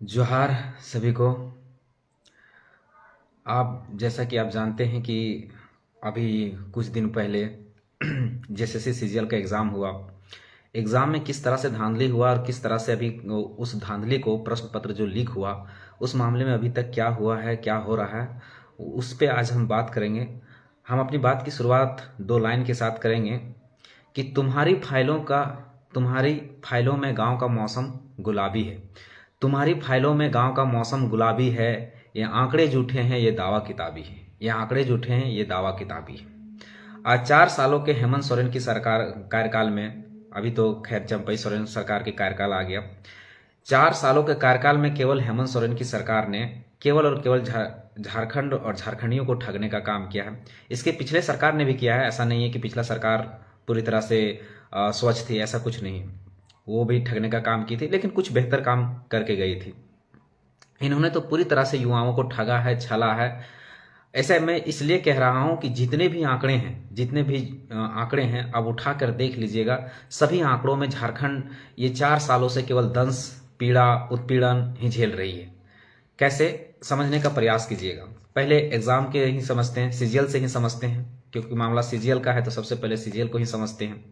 जोहार सभी को। आप जैसा कि आप जानते हैं कि अभी कुछ दिन पहले जेएसएससी सीजीएल का एग्ज़ाम हुआ। एग्ज़ाम में किस तरह से धांधली हुआ और किस तरह से अभी उस धांधली को प्रश्न पत्र जो लीक हुआ उस मामले में अभी तक क्या हुआ है, क्या हो रहा है, उस पे आज हम बात करेंगे। हम अपनी बात की शुरुआत दो लाइन के साथ करेंगे कि तुम्हारी फाइलों में गांव का मौसम गुलाबी है। तुम्हारी फाइलों में गांव का मौसम गुलाबी है। ये आंकड़े झूठे हैं, ये दावा किताबी है। ये आंकड़े झूठे हैं, ये दावा किताबी है। आज 4 सालों के हेमंत सोरेन की सरकार कार्यकाल में, अभी तो खैर चंपई सोरेन सरकार के कार्यकाल आ गया। 4 सालों के कार्यकाल में केवल हेमंत सोरेन की सरकार ने केवल और केवल झारखंड और झारखंडियों को ठगने का काम किया है। इसके पिछले सरकार ने भी किया है। ऐसा नहीं है कि पिछला सरकार पूरी तरह से स्वच्छ थी, ऐसा कुछ नहीं। वो भी ठगने का काम की थी, लेकिन कुछ बेहतर काम करके गई थी। इन्होंने तो पूरी तरह से युवाओं को ठगा है, छला है। ऐसा मैं इसलिए कह रहा हूं कि जितने भी आंकड़े हैं अब उठा कर देख लीजिएगा। सभी आंकड़ों में झारखंड ये 4 सालों से केवल दंश, पीड़ा, उत्पीड़न ही झेल रही है। कैसे समझने का प्रयास कीजिएगा। पहले एग्जाम के ही समझते हैं, सीजीएल से ही समझते हैं, क्योंकि मामला सीजीएल का है तो सबसे पहले सीजीएल को ही समझते हैं।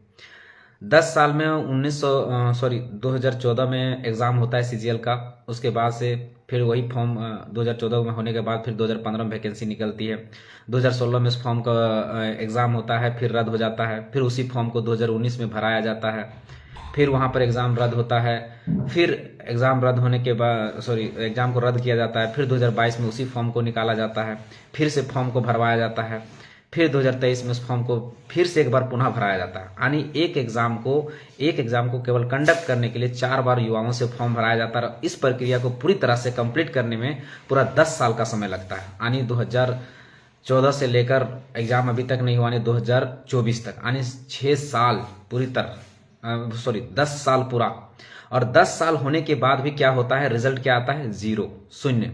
10 साल में 2014 में एग्जाम होता है सीजीएल का। उसके बाद से फिर वही फॉर्म 2014 में होने के बाद फिर 2015 में वैकेंसी निकलती है। 2016 में इस फॉर्म का एग्जाम होता है, फिर रद्द हो जाता है। फिर उसी फॉर्म को 2019 में भराया जाता है। फिर वहां पर एग्जाम रद्द होता है। फिर एग्जाम रद्द होने के बाद एग्जाम को रद्द किया जाता है। फिर 2022 में उसी फॉर्म को निकाला जाता है। फिर से फॉर्म को भरवाया जाता है। फिर 2023 में उस फॉर्म को फिर से एक बार पुनः भराया जाता है। यानी एक एग्जाम को केवल कंडक्ट करने के लिए 4 बार युवाओं से फॉर्म भराया जाता है। इस प्रक्रिया को पूरी तरह से कंप्लीट करने में पूरा 10 साल का समय लगता है। यानी 2014 से लेकर एग्जाम अभी तक नहीं हुआ, 2024 तक, यानी 6 साल पूरी तरह 10 साल पूरा। और 10 साल होने के बाद भी क्या होता है, रिजल्ट क्या आता है, 0, शून्य।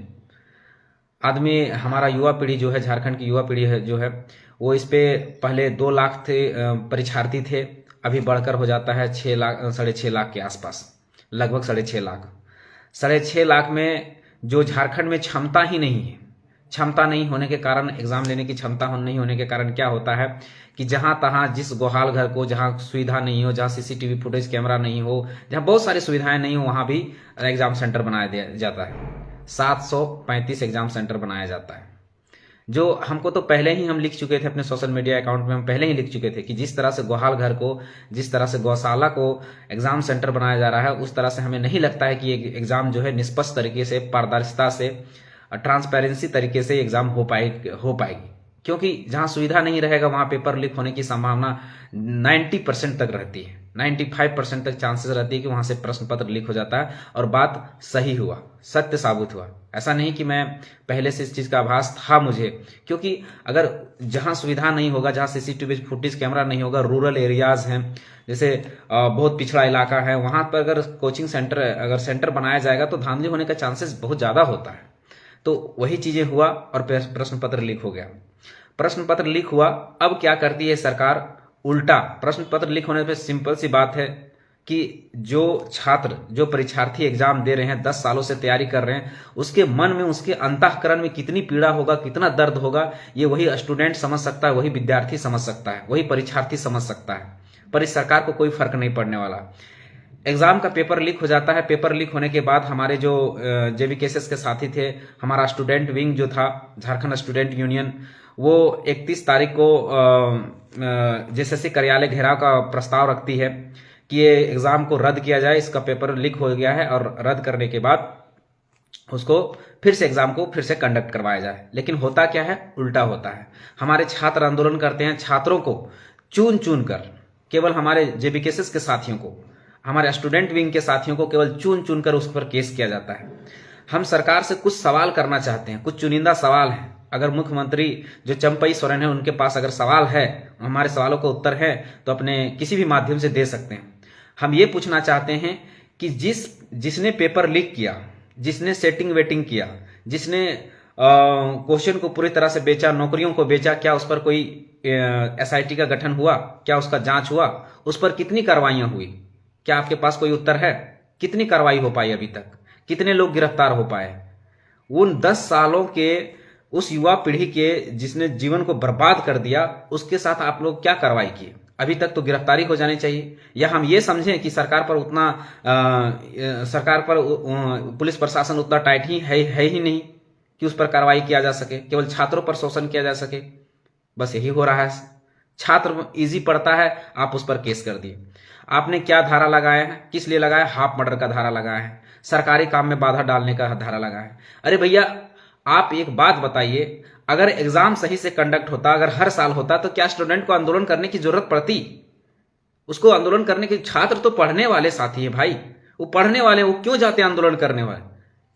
आदमी, हमारा युवा पीढ़ी जो है, झारखंड की युवा पीढ़ी है जो है, वो इस पे पहले 2 लाख थे परीक्षार्थी थे, अभी बढ़कर हो जाता है 6 लाख, 6.5 लाख के आसपास, लगभग 6.5 लाख। 6.5 लाख में जो झारखंड में क्षमता ही नहीं है, क्षमता नहीं होने के कारण, एग्जाम लेने की क्षमता नहीं होने के कारण क्या होता है कि जहां तहां जिस गोहाल घर को, जहां सुविधा नहीं हो, जहां सीसीटीवी फुटेज कैमरा नहीं हो, जहां बहुत सारी सुविधाएं नहीं हो, वहां भी एग्जाम सेंटर बनाया जाता है। 735 एग्जाम सेंटर बनाया जाता है। जो हमको तो पहले ही हम लिख चुके थे अपने सोशल मीडिया अकाउंट में, हम पहले ही लिख चुके थे कि जिस तरह से गोहाल घर को, जिस तरह से गौशाला को एग्जाम सेंटर बनाया जा रहा है, उस तरह से हमें नहीं लगता है कि एग्जाम जो है निष्पक्ष तरीके से, पारदर्शिता से, ट्रांसपेरेंसी तरीके से एग्जाम हो पाएगी। क्योंकि जहां सुविधा नहीं रहेगा वहां पेपर लीक होने की संभावना 90% तक रहती है। 95% तक चांसेस रहती है कि वहां से प्रश्न पत्र लीक हो जाता है। और बात सही हुआ, सत्य साबित हुआ। ऐसा नहीं कि मैं पहले से इस चीज का आभास था मुझे, क्योंकि अगर जहां सुविधा नहीं होगा, जहां सीसीटीवी फुटेज कैमरा नहीं होगा, रूरल एरियाज हैं, जैसे बहुत पिछड़ा इलाका है, वहां पर अगर कोचिंग सेंटर, अगर सेंटर बनाया जाएगा तो धांधली होने का चांसेस बहुत ज्यादा होता है। तो वही चीजें हुआ और प्रश्न पत्र लीक हो गया। प्रश्न पत्र लीक हुआ, अब क्या करती है सरकार, उल्टा। प्रश्न पत्र लीक होने पे सिंपल सी बात है कि जो छात्र, जो परीक्षार्थी एग्जाम दे रहे हैं, 10 सालों से तैयारी कर रहे हैं, उसके मन में, उसके अंतःकरण में कितनी पीड़ा होगा, कितना दर्द होगा, ये वही स्टूडेंट समझ सकता है, वही विद्यार्थी समझ सकता है, वही परीक्षार्थी समझ सकता है। पर इस सरकार को कोई फर्क नहीं पड़ने वाला। एग्जाम का पेपर लीक हो जाता है। पेपर लीक होने के बाद हमारे जो जेवीकेएसएस के साथी थे, हमारा स्टूडेंट विंग जो था, झारखंड स्टूडेंट यूनियन, वो 31 तारीख को जेएसएससी कार्यालय घेराव का प्रस्ताव रखती है कि ये एग्जाम को रद्द किया जाए। इसका पेपर लीक हो गया है और रद्द करने के बाद उसको फिर से एग्जाम को फिर से कंडक्ट करवाया जाए। लेकिन होता क्या है, उल्टा होता है। हमारे छात्र आंदोलन करते हैं, छात्रों को चुन चुन कर, केवल हमारे जेबीकेएसएस के साथियों को, हमारे स्टूडेंट विंग के साथियों को केवल चुन चुन कर उस पर केस किया जाता है। हम सरकार से कुछ सवाल करना चाहते हैं, कुछ चुनिंदा सवाल हैं। अगर मुख्यमंत्री जो चंपई सोरेन है, उनके पास अगर सवाल है, हमारे सवालों का उत्तर है, तो अपने किसी भी माध्यम से दे सकते हैं। हम ये पूछना चाहते हैं कि जिसने पेपर लीक किया, जिसने सेटिंग वेटिंग किया, जिसने क्वेश्चन को पूरी तरह से बेचा, नौकरियों को बेचा, क्या उस पर कोई एसआईटी का गठन हुआ? क्या उसका जांच हुआ? उस पर कितनी कार्रवाइयां हुई? क्या आपके पास कोई उत्तर है? कितनी कार्रवाई हो पाई अभी तक? कितने लोग गिरफ्तार हो पाए? उन 10 सालों के उस युवा पीढ़ी के जिसने जीवन को बर्बाद कर दिया, उसके साथ आप लोग क्या कार्रवाई किए? अभी तक तो गिरफ्तारी हो जानी चाहिए। या हम ये समझें कि सरकार पर उतना पुलिस प्रशासन उतना टाइट ही है ही नहीं कि उस पर कार्रवाई किया जा सके, केवल छात्रों पर शोषण किया जा सके। बस यही हो रहा है। छात्र इजी पढ़ता है, आप उस पर केस कर दिए। आपने क्या धारा लगाया है? किस लिए लगाया? हाफ मर्डर का धारा लगाया है, सरकारी काम में बाधा डालने का धारा लगाया है। अरे भैया, आप एक बात बताइए, अगर एग्जाम सही से कंडक्ट होता, अगर हर साल होता, तो क्या स्टूडेंट को आंदोलन करने की जरूरत पड़ती? उसको आंदोलन करने के छात्र तो पढ़ने वाले साथी है भाई, वो पढ़ने वाले, वो क्यों जाते हैं आंदोलन करने वाले?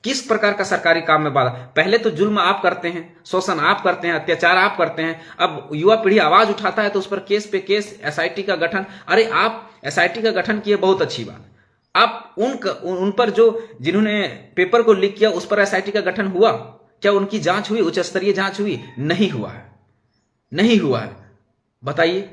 किस प्रकार का सरकारी काम में बाधा? पहले तो जुल्म आप करते हैं, शोषण आप करते हैं, अत्याचार आप करते हैं। अब युवा पीढ़ी आवाज उठाता है तो उस पर केस पे केस, एसआईटी का गठन। अरे आप एसआईटी का गठन किए, बहुत अच्छी बात। आप उन पर जो जिन्होंने पेपर को लीक किया, उस पर एसआईटी का गठन हुआ क्या? उनकी जांच हुई? उच्च स्तरीय जांच हुई? नहीं हुआ है, नहीं हुआ है। बताइए,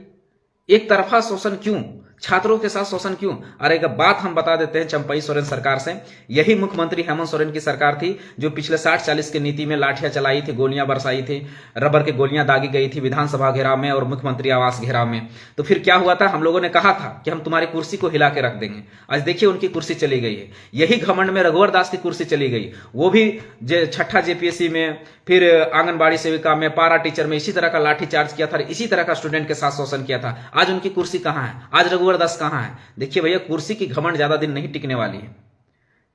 एक तरफा शोषण क्यों? छात्रों के साथ शोषण क्यों? अरे एक बात हम बता देते हैं चंपई सोरेन सरकार से। यही मुख्यमंत्री हेमंत सोरेन की सरकार थी जो पिछले 60-40 की नीति में लाठियां चलाई थी, गोलियां बरसाई थी, रबर की गोलियां दागी गई थी विधानसभा घेराव में और मुख्यमंत्री आवास घेराव में। तो फिर क्या हुआ था? हम लोगों ने कहा था कि हम तुम्हारी कुर्सी को हिला के रख देंगे। आज देखिए उनकी कुर्सी चली गई है। यही घमंड में रघुवर दास की कुर्सी चली गई, वो भी 6ठा जेपीएससी में, फिर आंगनबाड़ी सेविका में, पारा टीचर में इसी तरह का लाठी चार्ज किया था, इसी तरह का स्टूडेंट के साथ शोषण किया था। आज उनकी कुर्सी कहां है? आज रघुवर दास कहां है? देखिए भैया, कुर्सी की घमंड ज्यादा दिन नहीं टिकने वाली है।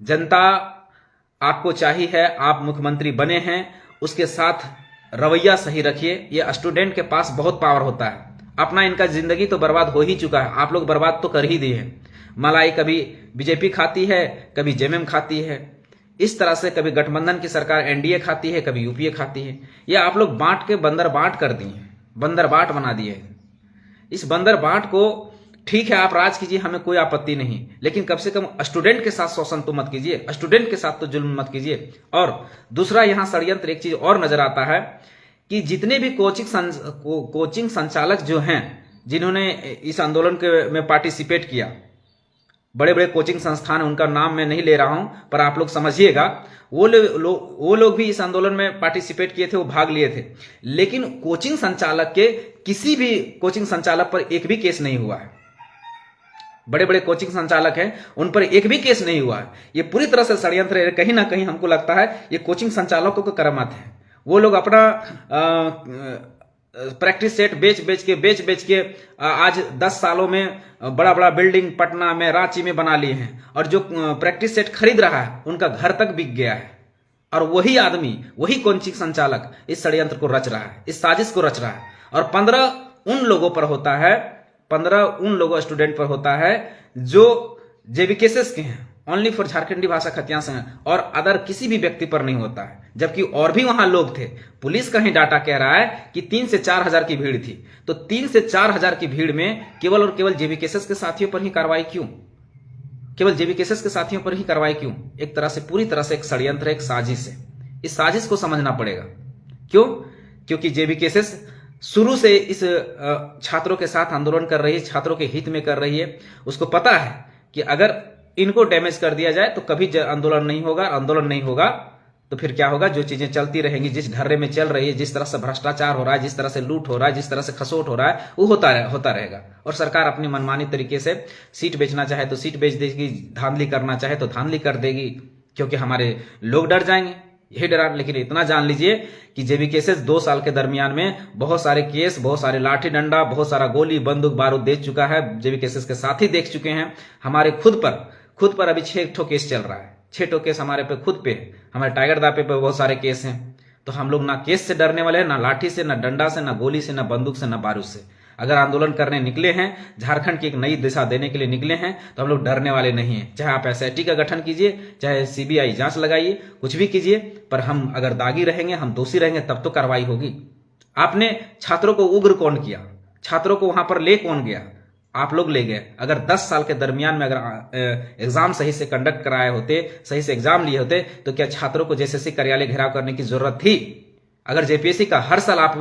जनता आपको चाहिए है, आप मुख्यमंत्री बने हैं, उसके साथ रवैया सही रखिए। ये स्टूडेंट के पास बहुत पावर होता है। अपना इनका जिंदगी तो बर्बाद हो ही चुका है, आप लोग बर्बाद तो कर ही दिए हैं। मलाई कभी बीजेपी खाती है, कभी जेएमएम खाती है, इस तरह से कभी गठबंधन की सरकार एनडीए खाती है, कभी यूपीए खाती है। ये आप लोग बांट के बंदर बांट कर दिए, बंदर बाट बना दिए। इस बंदर बाट को, ठीक है आप राज कीजिए, हमें कोई आपत्ति नहीं, लेकिन कम से कम स्टूडेंट के साथ शोषण तो मत कीजिए, स्टूडेंट के साथ तो जुल्म मत कीजिए। और दूसरा यहां षड्यंत्र एक चीज और नजर आता है कि जितने भी कोचिंग संचालक जो हैं, जिन्होंने इस आंदोलन में पार्टिसिपेट किया, बड़े बड़े कोचिंग संस्थान, उनका नाम मैं नहीं ले रहा हूं, पर आप लोग समझिएगा, वो लोग भी इस आंदोलन में पार्टिसिपेट किए थे, वो भाग लिए थे। लेकिन कोचिंग संचालक के, किसी भी कोचिंग संचालक पर एक भी केस नहीं हुआ है। बड़े बड़े कोचिंग संचालक हैं, उन पर एक भी केस नहीं हुआ है। ये पूरी तरह से षड्यंत्र है। कहीं ना कहीं हमको लगता है ये कोचिंग संचालकों को करामात है। वो लोग अपना प्रैक्टिस सेट बेच के आज 10 सालों में बड़ा बड़ा बिल्डिंग पटना में, रांची में बना लिए हैं। और जो प्रैक्टिस सेट खरीद रहा है, उनका घर तक बिक गया है। और वही आदमी, वही कोचिंग संचालक इस षड्यंत्र को रच रहा है, इस साजिश को रच रहा है। और 15 उन लोगों पर होता है, 15 उन लोगों स्टूडेंट पर होता है जो जेबीकेएसएस के हैं, ओनली फॉर झारखंडी भाषा खतियान हैं, और अदर किसी भी व्यक्ति पर नहीं होता है। जबकि और भी वहां लोग थे। पुलिस का ही डाटा कह रहा है कि 3 से 4 हजार की भीड़ थी। तो 3 से 4 हजार की भीड़ में केवल और केवल जेबीकेएसएस के साथियों पर ही कार्रवाई क्यों? केवल जेबीकेएसएस के साथियों पर ही कार्रवाई क्यों? एक तरह से, पूरी तरह से एक षड्यंत्र, एक साजिश है। इस साजिश को समझना पड़ेगा। क्यों? क्योंकि जेबीकेएसएस शुरू से इस छात्रों के साथ आंदोलन कर रही है, छात्रों के हित में कर रही है। उसको पता है कि अगर इनको डैमेज कर दिया जाए तो कभी आंदोलन नहीं होगा। आंदोलन नहीं होगा तो फिर क्या होगा? जो चीजें चलती रहेंगी, जिस ढर्रे में चल रही है, जिस तरह से भ्रष्टाचार हो रहा है, जिस तरह से लूट हो रहा है, जिस तरह से खसोट हो रहा है, वो होता रहेगा। और सरकार अपनी मनमानी तरीके से सीट बेचना चाहे तो सीट बेच देगी, धांधली करना चाहे तो धांधली कर देगी, क्योंकि हमारे लोग डर जाएंगे। यही डरा। लेकिन इतना जान लीजिए कि जेबीकेएसएस 2 साल के दरमियान में बहुत सारे केस, बहुत सारे लाठी डंडा, बहुत सारा गोली बंदूक बारूद दे चुका है। जेबीकेएसएस के साथी देख चुके हैं। हमारे खुद पर अभी 6 ठो केस चल रहा है। 6 ठो केस हमारे पे खुद पे, हमारे टाइगर दापे पे बहुत सारे केस हैं। तो हम लोग ना केस से डरने वाले हैं, ना लाठी से, ना डंडा से, ना गोली से, ना बंदूक से, ना बारूद से। अगर आंदोलन करने निकले हैं, झारखंड की एक नई दिशा देने के लिए निकले हैं, तो हम लोग डरने वाले नहीं हैं। चाहे आप एसआईटी का गठन कीजिए, चाहे सीबीआई जांच लगाइए, कुछ भी कीजिए, पर हम अगर दागी रहेंगे, हम दोषी रहेंगे, तब तो कार्रवाई होगी। आपने छात्रों को उग्र कौन किया? छात्रों को वहां पर ले कौन गया? आप लोग ले गए। अगर 10 साल के दरमियान में अगर एग्जाम सही से कंडक्ट कराए होते, सही से एग्जाम लिए होते, तो क्या छात्रों को जेएसएससी कार्यालय घेराव करने की जरूरत थी? अगर जेपीएससी का हर साल आप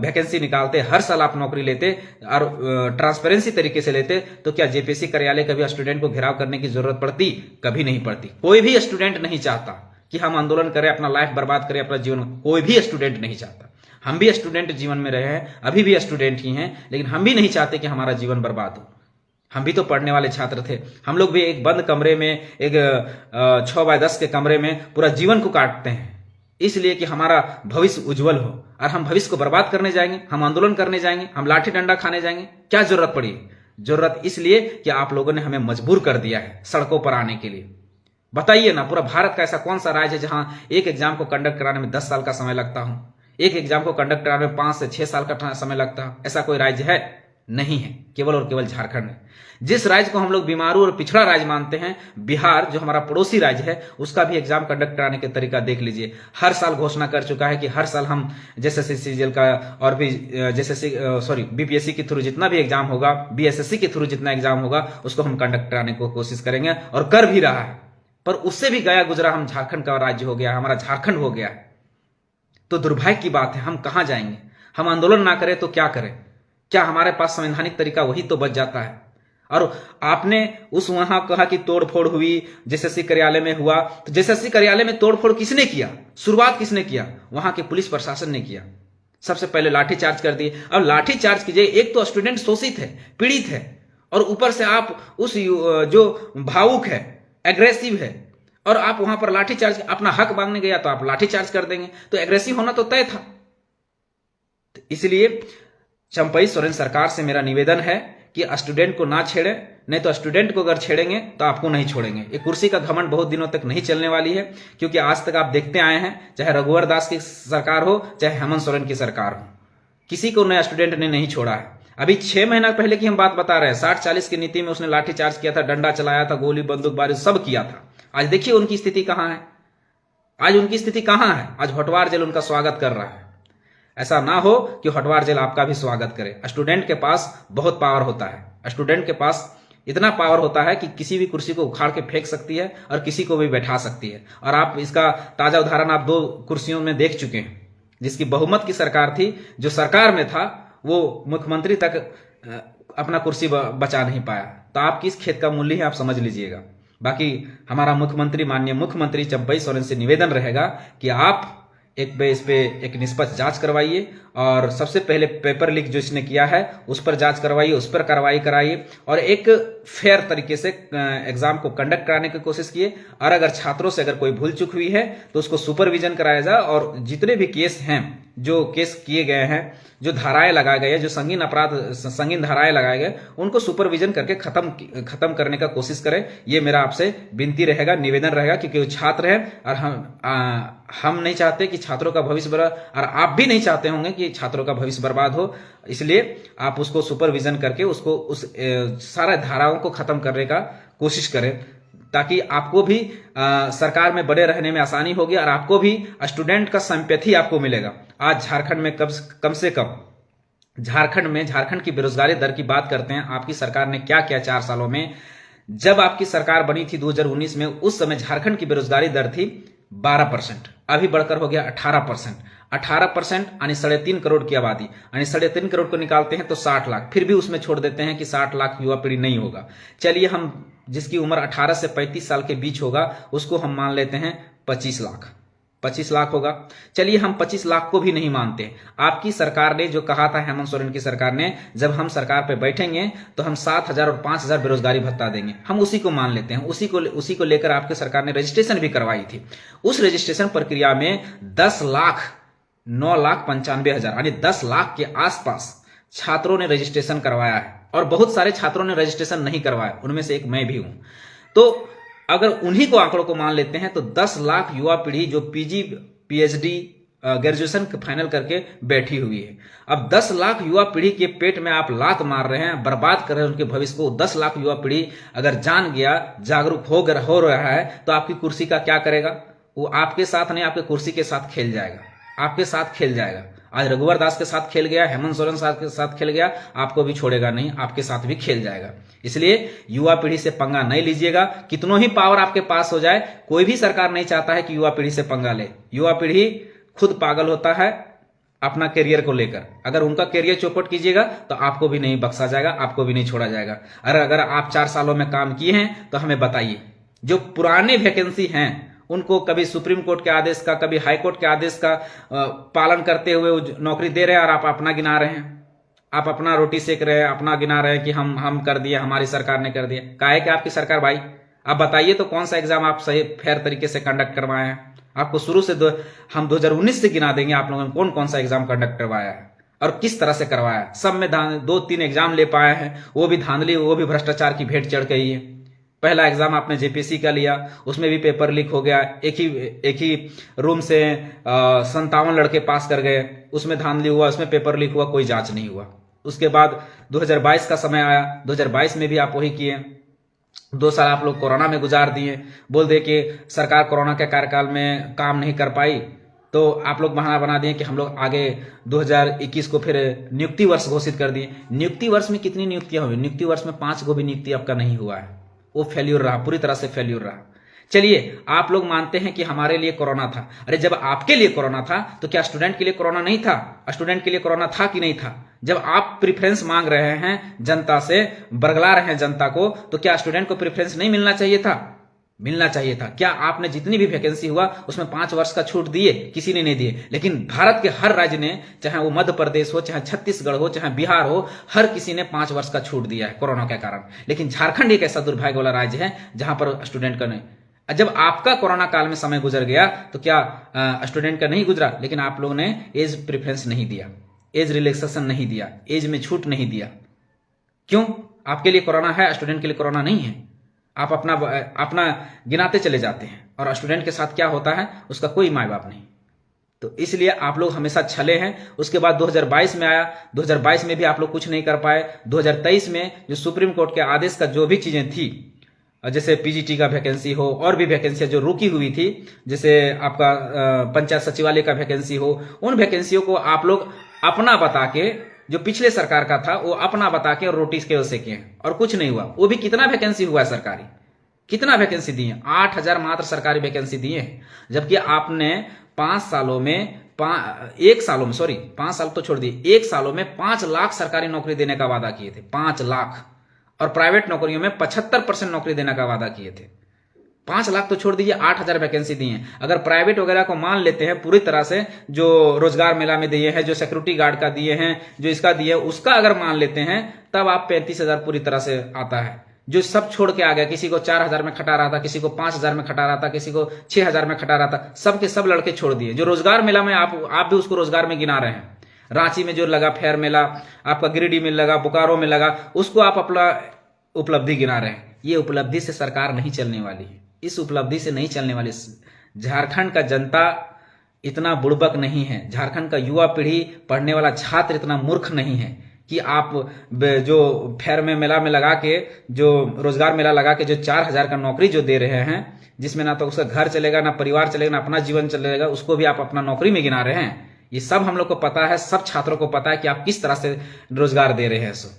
वैकेंसी निकालते, हर साल आप नौकरी लेते और ट्रांसपेरेंसी तरीके से लेते, तो क्या जेपीएससी कार्यालय कभी स्टूडेंट को घेराव करने की जरूरत पड़ती? कभी नहीं पड़ती। कोई भी स्टूडेंट नहीं चाहता कि हम आंदोलन करें, अपना लाइफ बर्बाद करें, अपना जीवन, कोई भी स्टूडेंट नहीं चाहता। हम भी स्टूडेंट जीवन में रहे हैं, अभी भी स्टूडेंट ही हैं, लेकिन हम भी नहीं चाहते कि हमारा जीवन बर्बाद हो। हम भी तो पढ़ने वाले छात्र थे। हम लोग भी एक बंद कमरे में, एक 6x10 के कमरे में पूरा जीवन को काटते हैं इसलिए कि हमारा भविष्य उज्जवल हो, और हम भविष्य को बर्बाद करने जाएंगे, हम आंदोलन करने जाएंगे, हम लाठी डंडा खाने जाएंगे? क्या जरूरत पड़ी? जरूरत इसलिए कि आप लोगों ने हमें मजबूर कर दिया है सड़कों पर आने के लिए। बताइए ना, पूरा भारत का ऐसा कौन सा राज्य है जहां एक एग्जाम को कंडक्ट कराने में 10 साल का समय लगता हो, एक एग्जाम को कंडक्ट कराने में 5 से 6 साल का समय लगता हो? ऐसा कोई राज्य है? नहीं है। केवल और केवल झारखंड है। जिस राज्य को हम लोग बीमारू और पिछड़ा राज्य मानते हैं, बिहार, जो हमारा पड़ोसी राज्य है, उसका भी एग्जाम कंडक्ट कराने के तरीका देख लीजिए। हर साल घोषणा कर चुका है कि हर साल हम जैसे सीजीएल का और भी बीपीएससी के थ्रू जितना भी एग्जाम होगा, बीएसएससी के थ्रू जितना एग्जाम होगा, उसको हम कंडक्ट कराने को कोशिश करेंगे, और कर भी रहा है। पर उससे भी गया गुजरा हम झारखंड का राज्य हो गया, हमारा झारखंड हो गया। तो दुर्भाग्य की बात है। हम कहां जाएंगे? हम आंदोलन ना करें तो क्या करें? क्या हमारे पास संवैधानिक तरीका वही तो बच जाता है? और आपने उस वहां कहा कि तोड़फोड़ हुई, जेएसएससी कार्यालय में हुआ, तो जेएसएससी कार्यालय में तोड़फोड़ किसने किया? शुरुआत किसने किया? वहां के पुलिस प्रशासन ने किया। सबसे पहले लाठीचार्ज कर दिए। अब लाठीचार्ज कीजिए, एक तो स्टूडेंट शोषित है, पीड़ित है, और ऊपर से आप उस जो भावुक है, एग्रेसिव है, और आप वहां पर लाठीचार्ज, अपना हक मांगने गया तो आप लाठीचार्ज कर देंगे। तो एग्रेसिव होना तो तय था। तो इसलिए चंपई सोरेन सरकार से मेरा निवेदन है कि स्टूडेंट को ना छेड़े, नहीं तो स्टूडेंट को अगर छेड़ेंगे तो आपको नहीं छोड़ेंगे। ये कुर्सी का घमंड बहुत दिनों तक नहीं चलने वाली है, क्योंकि आज तक आप देखते आए हैं, चाहे रघुवर दास की सरकार हो, चाहे हेमंत सोरेन की सरकार हो, किसी को नया स्टूडेंट ने नहीं छोड़ा है। अभी 6 महीना पहले की हम बात बता रहे हैं, 60-40 की नीति में उसने लाठीचार्ज किया था, डंडा चलाया था, गोली बंदूकबाजी सब किया था। आज देखिए उनकी स्थिति कहां है। आज उनकी स्थिति कहां है? आज होटवार जेल उनका स्वागत कर रहा है। ऐसा ना हो कि होटवार जेल आपका भी स्वागत करे। स्टूडेंट के पास बहुत पावर होता है। स्टूडेंट के पास इतना पावर होता है कि किसी भी कुर्सी को उखाड़ के फेंक सकती है और किसी को भी बैठा सकती है। और आप इसका ताजा उदाहरण आप 2 कुर्सियों में देख चुके हैं। जिसकी बहुमत की सरकार थी, जो सरकार में था, वो मुख्यमंत्री तक अपना कुर्सी बचा नहीं पाया। तो आप किस खेत का मूल्य है, आप समझ लीजिएगा। बाकी हमारा मुख्यमंत्री, माननीय मुख्यमंत्री चंपई सोरेन से निवेदन रहेगा कि आप इस पे एक निष्पक्ष जांच करवाइए, और सबसे पहले पेपर लीक जो इसने किया है उस पर जांच करवाइए, उस पर कार्रवाई कराइए, और एक फेयर तरीके से एग्जाम को कंडक्ट कराने की कोशिश किए। और अगर छात्रों से अगर कोई भूल चूक हुई है तो उसको सुपरविजन कराया जाए, और जितने भी केस हैं, जो केस किए गए हैं, जो धाराएं लगाए गए हैं, जो संगीन धाराएं लगाए गए, उनको सुपरविजन करके खत्म करने का कोशिश करें। ये मेरा आपसे विनती रहेगा, निवेदन रहेगा, क्योंकि वो छात्र हैं और हम नहीं चाहते कि छात्रों का भविष्य बर्बाद, और आप भी नहीं चाहते होंगे कि छात्रों का भविष्य बर्बाद हो। इसलिए आप उसको सुपरविजन करके उसको उस सारा धाराओं को खत्म करने का कोशिश करें, ताकि आपको भी सरकार में बने रहने में आसानी होगी, और आपको भी स्टूडेंट का सिंपैथी आपको मिलेगा। आज झारखंड में कम से कम झारखंड की बेरोजगारी दर की बात करते हैं। आपकी सरकार ने क्या किया 4 सालों में? जब आपकी सरकार बनी थी 2019 में, उस समय झारखंड की बेरोजगारी दर थी 12%, अभी बढ़कर हो गया 18%। 18% यानी 3.5 करोड़ की आबादी, यानी 3.5 करोड़ को निकालते हैं तो 60 लाख। फिर भी उसमें छोड़ देते हैं कि 60 लाख युवा पीढ़ी नहीं होगा। चलिए, हम जिसकी उम्र 18 से 35 साल के बीच होगा उसको हम मान लेते हैं 25 लाख। 25 लाख होगा। चलिए, हम 25 लाख को भी नहीं मानते। आपकी सरकार ने जो कहा था, हेमंत सोरेन की सरकार ने, जब हम सरकार पे बैठेंगे तो हम 7,000 और 5,000 बेरोजगारी भत्ता देंगे, हम उसी को मान लेते हैं। उसी को लेकर आपकी सरकार ने रजिस्ट्रेशन भी करवाई थी। उस रजिस्ट्रेशन प्रक्रिया में 10,09,95,000 यानी 10 लाख के आसपास छात्रों ने रजिस्ट्रेशन करवाया है, और बहुत सारे छात्रों ने रजिस्ट्रेशन नहीं करवाया, उनमें से एक मैं भी हूं। तो अगर उन्हीं को आंकड़ों को मान लेते हैं तो 10 लाख युवा पीढ़ी जो पीजी, पीएचडी, ग्रेजुएशन फाइनल करके बैठी हुई है। अब 10 लाख युवा पीढ़ी के पेट में आप लात मार रहे हैं, बर्बाद कर रहे हैं उनके भविष्य को। 10 लाख युवा पीढ़ी अगर जान गया, जागरूक हो रहा है, तो आपकी कुर्सी का क्या करेगा? वो आपके साथ नहीं, आपके कुर्सी के साथ खेल जाएगा, आपके साथ खेल जाएगा। आज रघुवर दास के साथ खेल गया, हेमंत सोरेन के साथ खेल गया, आपको भी छोड़ेगा नहीं, आपके साथ भी खेल जाएगा। इसलिए युवा पीढ़ी से पंगा नहीं लीजिएगा। कितनों ही पावर आपके पास हो जाए, कोई भी सरकार नहीं चाहता है कि युवा पीढ़ी से पंगा ले। युवा पीढ़ी खुद पागल होता है अपना करियर को लेकर। अगर उनका करियर चौपट कीजिएगा तो आपको भी नहीं बख्शा जाएगा, आपको भी नहीं छोड़ा जाएगा। अगर आप 4 सालों में काम किए हैं तो हमें बताइए। जो पुराने वैकेंसी हैं उनको कभी सुप्रीम कोर्ट के आदेश का, कभी हाई कोर्ट के आदेश का पालन करते हुए नौकरी दे रहे हैं, और आप अपना गिना रहे हैं, आप अपना रोटी सेक रहे हैं, अपना गिना रहे हैं कि हम कर दिए, हमारी सरकार ने कर दिया। काहे कि आपकी सरकार भाई, आप बताइए तो कौन सा एग्जाम आप सही फेयर तरीके से कंडक्ट करवाए हैं। आपको शुरू से हम 2019 से गिना देंगे आप लोगों ने कौन कौन सा एग्जाम कंडक्ट करवाया है और किस तरह से करवाया है। सब में 2-3 एग्जाम ले पाए हैं, वो भी धांधली, वो भी भ्रष्टाचार की भेंट चढ़ गई है। पहला एग्जाम आपने जेपीएससी का लिया, उसमें भी पेपर लीक हो गया, एक ही रूम से 57 लड़के पास कर गए, उसमें धांधली हुआ, उसमें पेपर लीक हुआ, कोई जांच नहीं हुआ। उसके बाद 2022 का समय आया, 2022 में भी आप वही किए। 2 साल आप लोग कोरोना में गुजार दिए, बोल दे कि सरकार कोरोना के कार्यकाल में काम नहीं कर पाई, तो आप लोग बहाना बना दिए कि हम लोग आगे 2021 को फिर नियुक्ति वर्ष घोषित कर दिए। नियुक्ति वर्ष में कितनी नियुक्तियां हुई? नियुक्ति वर्ष में 5 को भी नियुक्ति आपका नहीं हुआ है, वो फेल्यूर रहा, पूरी तरह से फेल्यूर रहा। चलिए, आप लोग मानते हैं कि हमारे लिए कोरोना था। अरे जब आपके लिए कोरोना था तो क्या स्टूडेंट के लिए कोरोना नहीं था? स्टूडेंट के लिए कोरोना था कि नहीं था? जब आप प्रेफरेंस मांग रहे हैं जनता से, बरगला रहे हैं जनता को, तो क्या स्टूडेंट को प्रेफरेंस नहीं मिलना चाहिए था? मिलना चाहिए था। क्या आपने जितनी भी वैकेंसी हुआ उसमें 5 वर्ष का छूट दिए? किसी ने नहीं दिए। लेकिन भारत के हर राज्य ने, चाहे वो मध्य प्रदेश हो, चाहे छत्तीसगढ़ हो, चाहे बिहार हो, हर किसी ने 5 वर्ष का छूट दिया है कोरोना के कारण। लेकिन झारखंड एक ऐसा दुर्भाग्य वाला राज्य है जहां पर स्टूडेंट का नहीं। जब आपका कोरोना काल में समय गुजर गया तो क्या स्टूडेंट का नहीं गुजरा? लेकिन आप लोगों ने एज प्रेफरेंस नहीं दिया, एज रिलैक्सेशन नहीं दिया, एज में छूट नहीं दिया। क्यों? आपके लिए कोरोना है, स्टूडेंट के लिए कोरोना नहीं है। आप अपना गिनाते चले जाते हैं, और स्टूडेंट के साथ क्या होता है उसका कोई माय बाप नहीं। तो इसलिए आप लोग हमेशा छले हैं। उसके बाद 2022 में आया, 2022 में भी आप लोग कुछ नहीं कर पाए। 2023 में जो सुप्रीम कोर्ट के आदेश का जो भी चीजें थी, जैसे पीजीटी का वैकेंसी हो, और भी वैकेंसियां जो रुकी हुई थी, जैसे आपका पंचायत सचिवालय का वैकेंसी हो, उन वैकेंसियों को आप लोग अपना बता के, जो पिछले सरकार का था वो अपना बता के रोटी स्केल से किए, और कुछ नहीं हुआ। वो भी कितना वैकेंसी हुआ है सरकारी, कितना वैकेंसी दिए? 8000 मात्र सरकारी वैकेंसी दिए हैं। जबकि आपने 5 सालों में 1 सालों में, सॉरी 5 साल तो छोड़ दिए, 1 सालों में 5 लाख सरकारी नौकरी देने का वादा किए थे, 5 लाख। और प्राइवेट नौकरियों में 75% नौकरी देने का वादा किए थे। 5 लाख तो छोड़ दीजिए, 8000 वैकेंसी दी हैं। अगर प्राइवेट वगैरह को मान लेते हैं पूरी तरह से, जो रोजगार मेला में दिए हैं, जो सिक्योरिटी गार्ड का दिए हैं, जो इसका दिए, उसका अगर मान लेते हैं, तब आप 35,000 पूरी तरह से आता है। जो सब छोड़ के आ गया, किसी को 4000 में खटा रहा था, किसी को 5000 में खटा रहा था, किसी को 6000 में खटा रहा था, सब के सब लड़के छोड़ दिए। जो रोजगार मेला में आप भी उसको रोजगार में गिना रहे हैं। रांची में जो लगा फेयर मेला, आपका गिरिडीह में लगा, बोकारो में लगा, उसको आप अपना उपलब्धि गिना रहे हैं। ये उपलब्धि से सरकार नहीं चलने वाली है, इस उपलब्धि से नहीं चलने वाली। झारखंड का जनता इतना बुड़बक नहीं है, झारखंड का युवा पीढ़ी, पढ़ने वाला छात्र इतना मूर्ख नहीं है कि आप जो फेयर में मेला में लगा के, जो रोजगार मेला लगा के जो 4000 का नौकरी जो दे रहे हैं, जिसमें ना तो उसका घर चलेगा, ना परिवार चलेगा, ना अपना जीवन चलेगा, उसको भी आप अपना नौकरी में गिना रहे हैं। ये सब हम लोग को पता है, सब छात्रों को पता है कि आप किस तरह से रोजगार दे रहे हैं। सो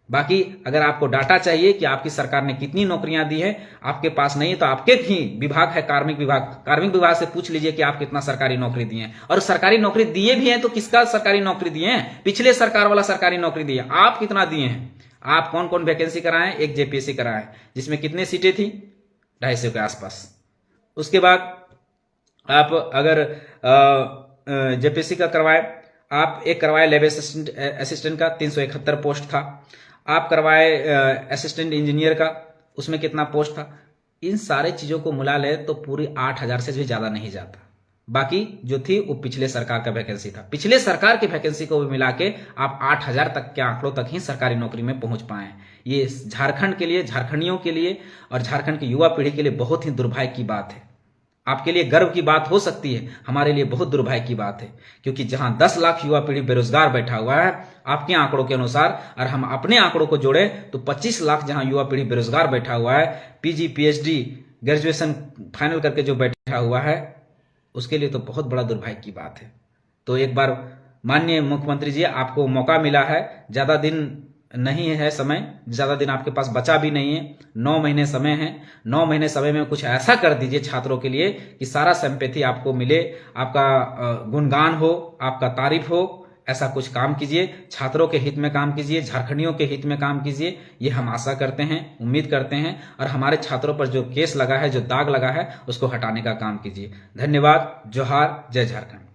बाकी अगर आपको डाटा चाहिए कि आपकी सरकार ने कितनी नौकरियां दी है, आपके पास नहीं है तो आपके ही विभाग है कार्मिक विभाग, कार्मिक विभाग से पूछ लीजिए कि आप कितना सरकारी नौकरी दिए हैं। और सरकारी नौकरी दिए भी हैं तो किसका सरकारी नौकरी दिए हैं? पिछले सरकार वाला सरकारी नौकरी दिए। आप कितना दिए हैं? आप कौन कौन वैकेंसी कराए? एक जेपीएससी कराए, जिसमें कितने सीटें थी? 250 के आसपास। उसके बाद आप अगर जेपीएससी का करवाए, आप एक करवाए लैब असिस्टेंट का, 371 पोस्ट था। आप करवाए असिस्टेंट इंजीनियर का, उसमें कितना पोस्ट था? इन सारे चीजों को मिला ले तो पूरी 8000 से भी ज्यादा नहीं जाता। बाकी जो थी वो पिछले सरकार का वैकेंसी था। पिछले सरकार की वैकेंसी को भी मिला के आप 8000 तक के आंकड़ों तक ही सरकारी नौकरी में पहुंच पाए। ये झारखंड के लिए, झारखंडियों के लिए और झारखंड की युवा पीढ़ी के लिए बहुत ही दुर्भाग्य की बात है। आपके लिए गर्व की बात हो सकती है, हमारे लिए बहुत दुर्भाग्य की बात है, क्योंकि जहां 10 लाख युवा पीढ़ी बेरोजगार बैठा हुआ है आपके आंकड़ों के अनुसार, और हम अपने आंकड़ों को जोड़े तो 25 लाख जहां युवा पीढ़ी बेरोजगार बैठा हुआ है, पीजी पीएचडी ग्रेजुएशन फाइनल करके जो बैठा हुआ है, उसके लिए तो बहुत बड़ा दुर्भाग्य की बात है। तो एक बार माननीय मुख्यमंत्री जी, आपको मौका मिला है, ज्यादा दिन नहीं है समय, ज़्यादा दिन आपके पास बचा भी नहीं है, 9 महीने समय है। 9 महीने समय में कुछ ऐसा कर दीजिए छात्रों के लिए कि सारा सिंपैथी आपको मिले, आपका गुणगान हो, आपका तारीफ हो। ऐसा कुछ काम कीजिए, छात्रों के हित में काम कीजिए, झारखंडियों के हित में काम कीजिए, ये हम आशा करते हैं, उम्मीद करते हैं। और हमारे छात्रों पर जो केस लगा है, जो दाग लगा है, उसको हटाने का काम कीजिए। धन्यवाद। जोहार। जय झारखंड।